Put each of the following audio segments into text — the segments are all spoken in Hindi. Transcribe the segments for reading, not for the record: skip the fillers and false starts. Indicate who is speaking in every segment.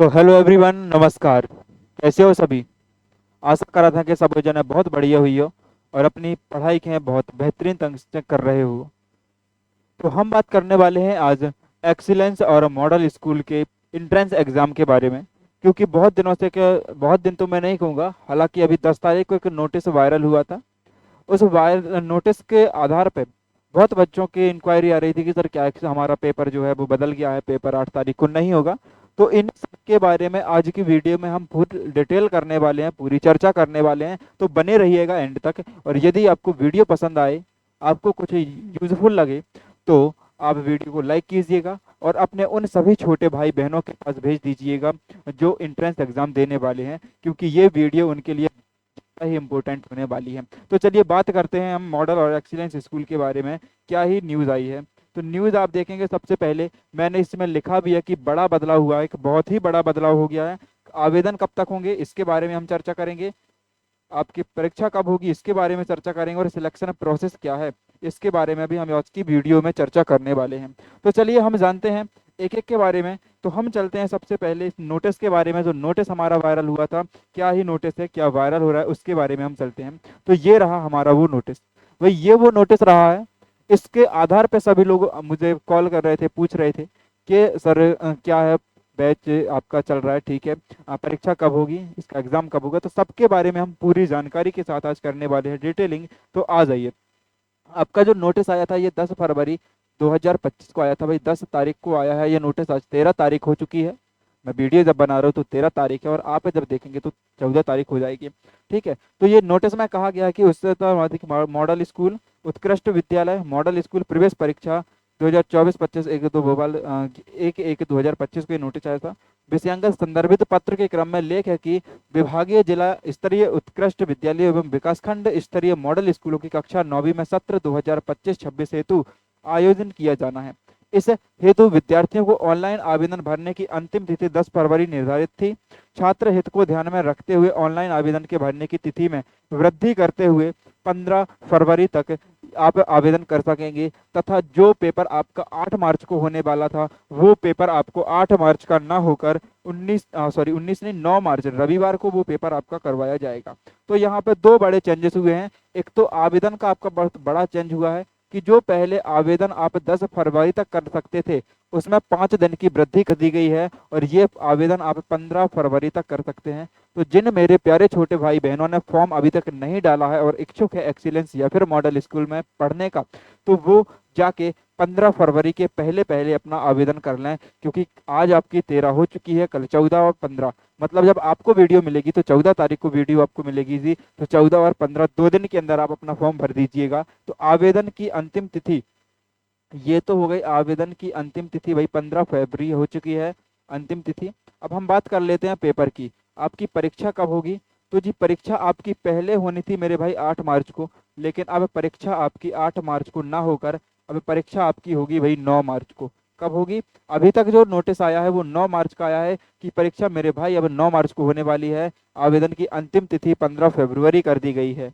Speaker 1: तो हेलो एवरीवन, नमस्कार। कैसे हो सभी? आशा कर रहा था कि सब जने बहुत बढ़िया हुई हो और अपनी पढ़ाई के बहुत बेहतरीन तंग से कर रहे हो। तो हम बात करने वाले हैं आज एक्सीलेंस और मॉडल स्कूल के इंट्रेंस एग्ज़ाम के बारे में। क्योंकि बहुत दिनों से बहुत दिन तो मैं नहीं कहूँगा, हालांकि अभी 10 तारीख को एक नोटिस वायरल हुआ था। उस वायरल नोटिस के आधार पर बहुत बच्चों की इंक्वायरी आ रही थी कि सर क्या है कि हमारा पेपर जो है वो बदल गया है, पेपर 8 तारीख को नहीं होगा। तो इन सब के बारे में आज की वीडियो में हम पूरी डिटेल करने वाले हैं, पूरी चर्चा करने वाले हैं। तो बने रहिएगा एंड तक। और यदि आपको वीडियो पसंद आए, आपको कुछ यूजफुल लगे, तो आप वीडियो को लाइक कीजिएगा और अपने उन सभी छोटे भाई बहनों के पास भेज दीजिएगा जो इंट्रेंस एग्जाम देने वाले हैं, क्योंकि ये वीडियो उनके लिए ही इम्पोर्टेंट होने वाली है। तो चलिए बात करते हैं हम मॉडल और एक्सीलेंस स्कूल के बारे में। क्या ही न्यूज़ आई है। तो न्यूज़ आप देखेंगे, सबसे पहले मैंने इसमें लिखा भी है कि बड़ा बदलाव हुआ है, एक बहुत ही बड़ा बदलाव हो गया है। आवेदन कब तक होंगे इसके बारे में हम चर्चा करेंगे। आपकी परीक्षा कब होगी इसके बारे में चर्चा करेंगे, और सिलेक्शन प्रोसेस क्या है इसके बारे में भी हम आज की वीडियो में चर्चा करने वाले हैं। तो चलिए हम जानते हैं एक एक के बारे में। तो हम चलते हैं सबसे पहले इस नोटिस के बारे में, जो नोटिस हमारा वायरल हुआ था। क्या ही नोटिस है, क्या वायरल हो रहा है, उसके बारे में हम चलते हैं। तो ये रहा हमारा वो नोटिस। भाई ये वो नोटिस रहा है। इसके आधार पे सभी लोग मुझे कॉल कर रहे थे, पूछ रहे थे कि सर क्या है, बैच आपका चल रहा है, ठीक है, परीक्षा कब होगी, इसका एग्जाम कब होगा। तो सबके बारे में हम पूरी जानकारी के साथ आज करने वाले हैं, डिटेलिंग। तो आ जाइए। आपका जो नोटिस आया था ये 10 फरवरी 2025 को आया था। भाई 10 तारीख को आया है ये नोटिस, आज 13 तारीख हो चुकी है। मैं वीडियो जब बना रहा हूँ तो 13 तारीख है, और आप जब देखेंगे तो 14 तारीख हो जाएगी। ठीक है। तो ये नोटिस में कहा गया है कि उससे तो अधिक मॉडल स्कूल, उत्कृष्ट विद्यालय, मॉडल स्कूल प्रवेश परीक्षा 2024-25 एक दो भोपाल 1/1/2025 को ये नोटिस आया था। विषयांगत संदर्भित पत्र के क्रम में लेख है कि विभागीय जिला स्तरीय उत्कृष्ट विद्यालय एवं विकासखंड स्तरीय मॉडल स्कूलों की कक्षा 9वीं में सत्र 2025-26 हेतु आयोजन किया जाना है। इस हेतु विद्यार्थियों को ऑनलाइन आवेदन भरने की अंतिम तिथि 10 फरवरी निर्धारित थी। छात्र हित को ध्यान में रखते हुए ऑनलाइन आवेदन के भरने की तिथि में वृद्धि करते हुए 15 फरवरी तक आप आवेदन कर सकेंगे, तथा जो पेपर आपका 8 मार्च को होने वाला था वो पेपर आपको 8 मार्च का ना होकर 19 नहीं 9 मार्च रविवार को वो पेपर आपका करवाया जाएगा। तो यहाँ पे दो बड़े चेंजेस हुए हैं। एक तो आवेदन का आपका बहुत बड़ा चेंज हुआ है कि जो पहले आवेदन आप 10 फरवरी तक कर सकते थे, उसमें 5 दिन की वृद्धि कर दी गई है, और ये आवेदन आप 15 फरवरी तक कर सकते हैं। तो जिन मेरे प्यारे छोटे भाई बहनों ने फॉर्म अभी तक नहीं डाला है और इच्छुक है एक्सीलेंस या फिर मॉडल स्कूल में पढ़ने का, तो वो जाके 15 फरवरी के पहले पहले अपना आवेदन कर लें। क्योंकि आज आपकी 13 हो चुकी है, कल 14 और 15, मतलब जब आपको वीडियो मिलेगी तो 14 तारीख को वीडियो आपको मिलेगी जी। तो 14 और 15 2 दिन के अंदर आप अपना फॉर्म भर दीजिएगा। तो आवेदन की अंतिम तिथि, ये तो हो गई आवेदन की अंतिम तिथि, भाई 15 फरवरी हो चुकी है अंतिम तिथि। अब हम बात कर लेते हैं पेपर की। आपकी परीक्षा कब होगी? तो जी परीक्षा आपकी पहले होनी थी मेरे भाई 8 मार्च को, लेकिन अब परीक्षा आपकी 8 मार्च को ना होकर अब परीक्षा आपकी होगी भाई 9 मार्च को। कब होगी? अभी तक जो नोटिस आया है वो 9 मार्च का आया है कि परीक्षा मेरे भाई अब 9 मार्च को होने वाली है। आवेदन की अंतिम तिथि 15 फरवरी कर दी गई है।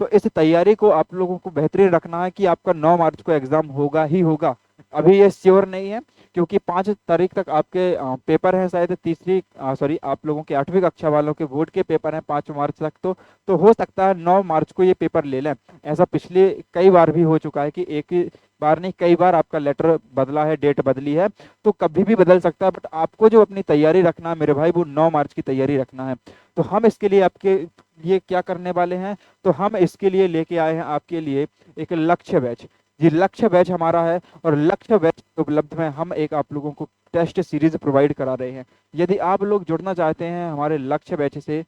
Speaker 1: तो इस तैयारी को आप लोगों को बेहतरीन रखना है कि आपका 9 मार्च को एग्जाम होगा ही होगा। अभी ये श्योर नहीं है, क्योंकि 5 तारीख तक आपके पेपर है, शायद तीसरी सॉरी आप लोगों के 8वीं कक्षा वालों के बोर्ड के पेपर हैं 5 मार्च तक। तो हो सकता है 9 मार्च को ये पेपर ले लें। ऐसा पिछले कई बार भी हो चुका है कि एक ही बार नहीं, कई बार आपका लेटर बदला है, डेट बदली है। तो कभी भी बदल सकता है, बट आपको जो अपनी तैयारी रखना है मेरे भाई वो 9 मार्च की तैयारी रखना है। तो हम इसके लिए आपके लिए क्या करने वाले हैं? तो हम इसके लिए लेके आए हैं आपके लिए एक लक्ष्य बैच। जी लक्ष्य बैच हमारा है, और लक्ष्य बैच के उपलब्ध में हम एक आप लोगों को टेस्ट सीरीज प्रोवाइड करा रहे हैं। यदि आप लोग जुड़ना चाहते हैं हमारे लक्ष्य बैच से,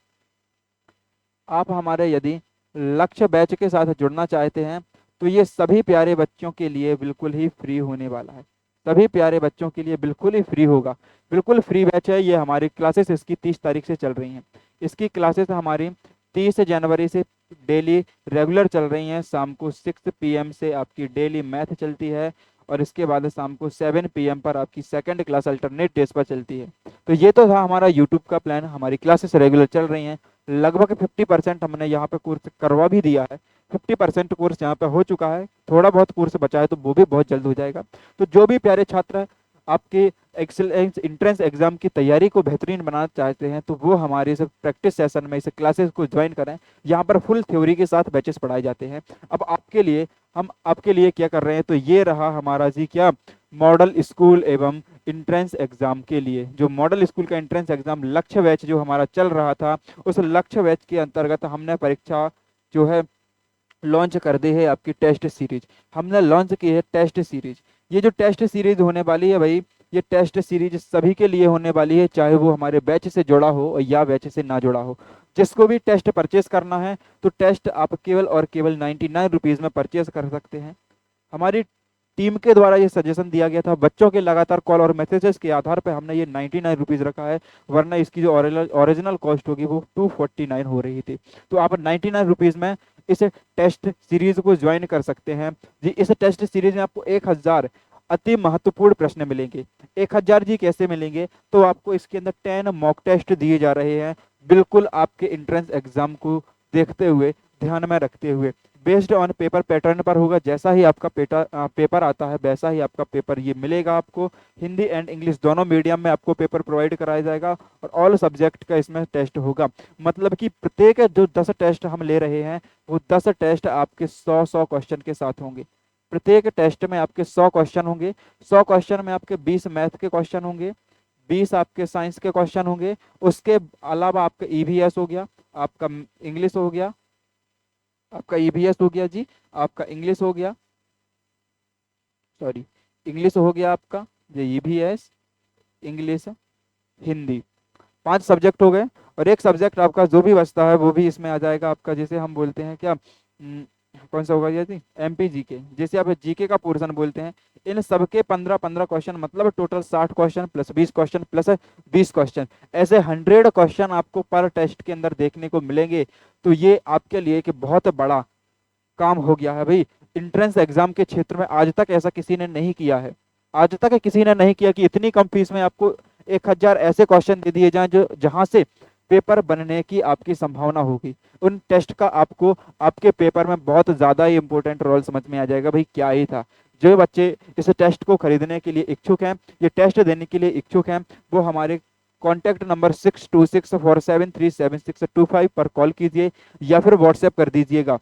Speaker 1: आप हमारे यदि लक्ष्य बैच के साथ जुड़ना चाहते हैं, तो ये सभी प्यारे बच्चों के लिए बिल्कुल ही फ्री होने वाला है। सभी प्यारे बच्चों के लिए बिल्कुल ही फ्री होगा। बिल्कुल फ्री बैच है ये। हमारी क्लासेस इसकी 30 तारीख से चल रही हैं। इसकी क्लासेस हमारी 30 जनवरी से डेली रेगुलर चल रही हैं। शाम को 6 PM से आपकी डेली मैथ चलती है, और इसके बाद शाम को 7 PM पर आपकी सेकंड क्लास अल्टरनेट डेज पर चलती है। तो ये तो था हमारा यूट्यूब का प्लान। हमारी क्लासेस रेगुलर चल रही हैं। लगभग 50% हमने यहाँ पे कोर्स करवा भी दिया है। 50% कोर्स यहाँ पे हो चुका है। थोड़ा बहुत कोर्स बचा है तो वो भी बहुत जल्द हो जाएगा। तो जो भी प्यारे छात्र आपके एक्सेलेंस इंट्रेंस एग्जाम की तैयारी को बेहतरीन बनाना चाहते हैं तो वो हमारे इस प्रैक्टिस सेशन में इस क्लासेस को ज्वाइन करें। यहाँ पर फुल थ्योरी के साथ बैचेस पढ़ाए जाते हैं। अब आपके लिए हम आपके लिए क्या कर रहे हैं, तो ये रहा हमारा जी क्या मॉडल स्कूल एवं इंट्रेंस एग्जाम के लिए, जो मॉडल स्कूल का इंट्रेंस एग्जाम लक्ष्य बैच जो हमारा चल रहा था, उस लक्ष्य बैच के अंतर्गत हमने परीक्षा जो है लॉन्च कर दी है आपकी टेस्ट सीरीज। हमने लॉन्च की है टेस्ट सीरीज। ये जो टेस्ट सीरीज होने वाली है भाई, ये टेस्ट सीरीज सभी के लिए होने वाली है, चाहे वो हमारे बैच से जुड़ा हो या बैच से ना जुड़ा हो। जिसको भी टेस्ट परचेस करना है तो टेस्ट आप केवल और केवल 99 रुपीज़ में परचेस कर सकते हैं। हमारी टीम के द्वारा ये सजेशन दिया गया था, बच्चों के लगातार कॉल और मैसेजेस के आधार पर हमने ये 99 रुपीज़ रखा है, वरना इसकी जो ओरिजिनल कॉस्ट होगी वो 249 हो रही थी। तो आप 99 रुपीज़ में इस टेस्ट सीरीज को ज्वाइन कर सकते हैं जी। इस टेस्ट सीरीज में आपको 1000 अति महत्वपूर्ण प्रश्न मिलेंगे। 1000 जी कैसे मिलेंगे, तो आपको इसके अंदर 10 मॉक टेस्ट दिए जा रहे हैं, बिल्कुल आपके एंट्रेंस एग्जाम को देखते हुए, ध्यान में रखते हुए, बेस्ड ऑन पेपर पैटर्न पर होगा। जैसा ही आपका पेपर आता है वैसा ही आपका पेपर ये मिलेगा आपको। हिंदी एंड इंग्लिश दोनों मीडियम में आपको पेपर प्रोवाइड कराया जाएगा और ऑल सब्जेक्ट का इसमें टेस्ट होगा। मतलब कि प्रत्येक जो 10 टेस्ट हम ले रहे हैं वो 10 टेस्ट आपके 100 क्वेश्चन के साथ होंगे। प्रत्येक टेस्ट में आपके 100 क्वेश्चन होंगे। 100 क्वेश्चन में आपके 20 मैथ के क्वेश्चन होंगे, 20 आपके साइंस के क्वेश्चन होंगे। उसके अलावा आपका ईवीएस हो गया, आपका इंग्लिश हो गया, आपका ईवीएस हो गया जी, आपका इंग्लिश हो गया, सॉरी इंग्लिश हो गया आपका, ये ईवीएस, इंग्लिश, हिंदी, 5 सब्जेक्ट हो गए। और एक सब्जेक्ट आपका जो भी बचता है वो भी इसमें आ जाएगा आपका, जिसे हम बोलते हैं क्या कौन सा होगा ये जी, एमपी जीके, जैसे आप जीके का पोर्शन बोलते हैं। इन सबके 15-15 क्वेश्चन, मतलब total 60 question plus 20 question plus 20 question, ऐसे 100 क्वेश्चन आपको पर टेस्ट के अंदर देखने को मिलेंगे। तो ये आपके लिए कि बहुत बड़ा काम हो गया है भाई। इंट्रेंस एग्जाम के क्षेत्र में आज तक ऐसा किसी ने नहीं किया है। आज तक किसी ने नहीं किया कि इतनी कम फीस में आपको 1000 ऐसे क्वेश्चन दे दिए जाएं जो जहां से पेपर बनने की आपकी संभावना होगी। उन टेस्ट का आपको आपके पेपर में बहुत ज्यादा ही इंपॉर्टेंट रोल समझ में आ जाएगा भाई, क्या ही था। जो बच्चे इस टेस्ट को खरीदने के लिए इच्छुक हैं, ये टेस्ट देने के लिए इच्छुक हैं, वो हमारे कॉन्टैक्ट नंबर 6264737625 पर कॉल कीजिए या फिर व्हाट्सएप कर दीजिएगा,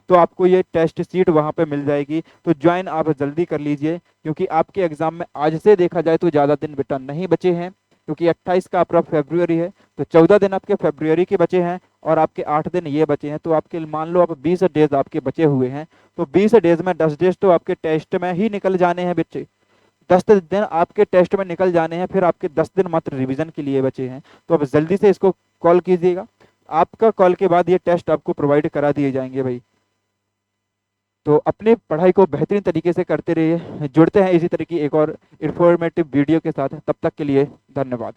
Speaker 1: तो आपको ये टेस्ट सीट वहां पे मिल जाएगी। तो ज्वाइन आप जल्दी कर लीजिए, क्योंकि आपके एग्जाम में आज से देखा जाए तो ज़्यादा दिन बेटा नहीं बचे हैं, क्योंकि 28 का आपका फरवरी है, तो 14 दिन आपके फरवरी के बचे हैं और आपके 8 दिन ये बचे हैं। तो आपके मान लो आप 20 डेज आपके बचे हुए हैं, तो 20 डेज में 10 डेज तो आपके टेस्ट में ही निकल जाने हैं बच्चे। 10 दिन आपके टेस्ट में निकल जाने हैं, फिर आपके 10 दिन मात्र रिवीजन के लिए बचे हैं। तो आप जल्दी से इसको कॉल कीजिएगा, आपका कॉल के बाद ये टेस्ट आपको प्रोवाइड करा दिए जाएंगे भाई। तो अपने पढ़ाई को बेहतरीन तरीके से करते रहिए। जुड़ते हैं इसी तरह की एक और इन्फॉर्मेटिव वीडियो के साथ, तब तक के लिए धन्यवाद।